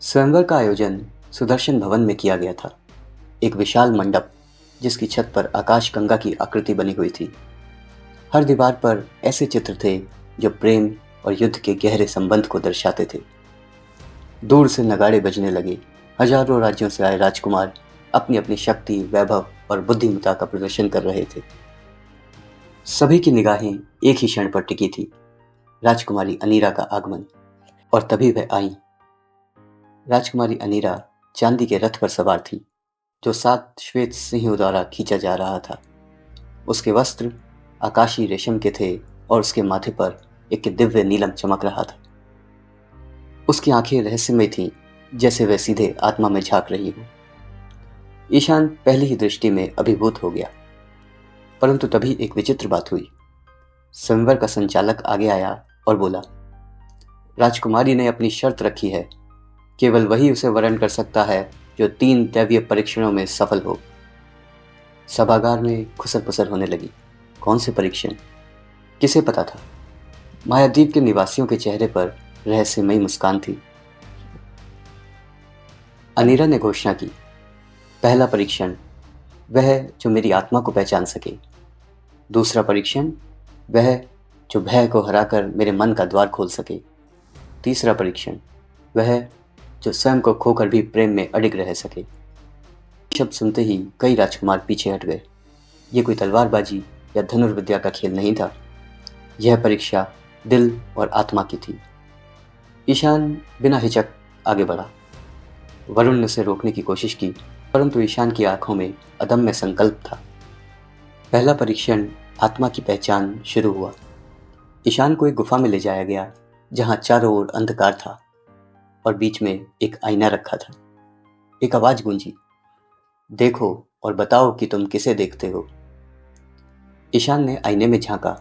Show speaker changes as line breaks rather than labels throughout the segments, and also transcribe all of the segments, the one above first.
स्वयंवर का आयोजन सुदर्शन भवन में किया गया था। एक विशाल मंडप जिसकी छत पर आकाश गंगा की आकृति बनी हुई थी। हर दीवार पर ऐसे चित्र थे जो प्रेम और युद्ध के गहरे संबंध को दर्शाते थे। दूर से नगाड़े बजने लगे। हजारों राज्यों से आए राजकुमार अपनी अपनी शक्ति, वैभव और बुद्धिमत्ता का प्रदर्शन कर रहे थे। सभी की निगाहें एक ही क्षण पर टिकी थी, राजकुमारी अनीरा का आगमन। और तभी वह आई। राजकुमारी अनीरा चांदी के रथ पर सवार थी, जो 7 श्वेत सिंहों द्वारा खींचा जा रहा था। उसके वस्त्र आकाशी रेशम के थे और उसके माथे पर एक दिव्य नीलम चमक रहा था। उसकी आंखें रहस्यमय थीं, जैसे वह सीधे आत्मा में झांक रही हो। ईशान पहली ही दृष्टि में अभिभूत हो गया। परंतु तभी एक विचित्र बात हुई। स्वयंवर का संचालक आगे आया और बोला, राजकुमारी ने अपनी शर्त रखी है। केवल वही उसे वरण कर सकता है जो 3 दैवीय परीक्षणों में सफल हो। सभागार में खुसर पुसर होने लगी। कौन से परीक्षण? किसे पता था? मायाद्वीप के निवासियों के चेहरे पर रहस्यमयी मुस्कान थी। अनीरा ने घोषणा की, पहला परीक्षण, वह जो मेरी आत्मा को पहचान सके। दूसरा परीक्षण, वह जो भय को हराकर मेरे मन का द्वार खोल सके। तीसरा परीक्षण, वह जो स्वयं को खोकर भी प्रेम में अडिग रह सके। शब्द सुनते ही कई राजकुमार पीछे हट गए। ये कोई तलवारबाजी या धनुर्विद्या का खेल नहीं था। यह परीक्षा दिल और आत्मा की थी। ईशान बिना हिचक आगे बढ़ा। वरुण ने उसे रोकने की कोशिश की, परंतु ईशान की आंखों में अदम्य संकल्प था। पहला परीक्षण आत्मा की पहचान शुरू हुआ। ईशान को एक गुफा में ले जाया गया, जहां चारों ओर अंधकार था और बीच में एक आईना रखा था। एक आवाज गूंजी, देखो और बताओ कि तुम किसे देखते हो। ईशान ने आईने में झांका।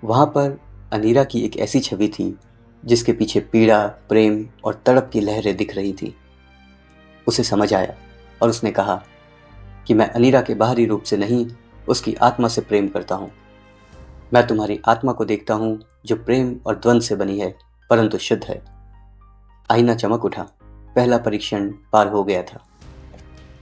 वहां पर अनीरा की एक ऐसी छवि थी जिसके पीछे पीड़ा, प्रेम और तड़प की लहरें दिख रही थी। उसे समझ आया और उसने कहा कि मैं अनीरा के बाहरी रूप से नहीं, उसकी आत्मा से प्रेम करता हूँ। मैं तुम्हारी आत्मा को देखता हूँ, जो प्रेम और द्वंद्व से बनी है, परंतु शुद्ध है। आईना चमक उठा। पहला परीक्षण पार हो गया था।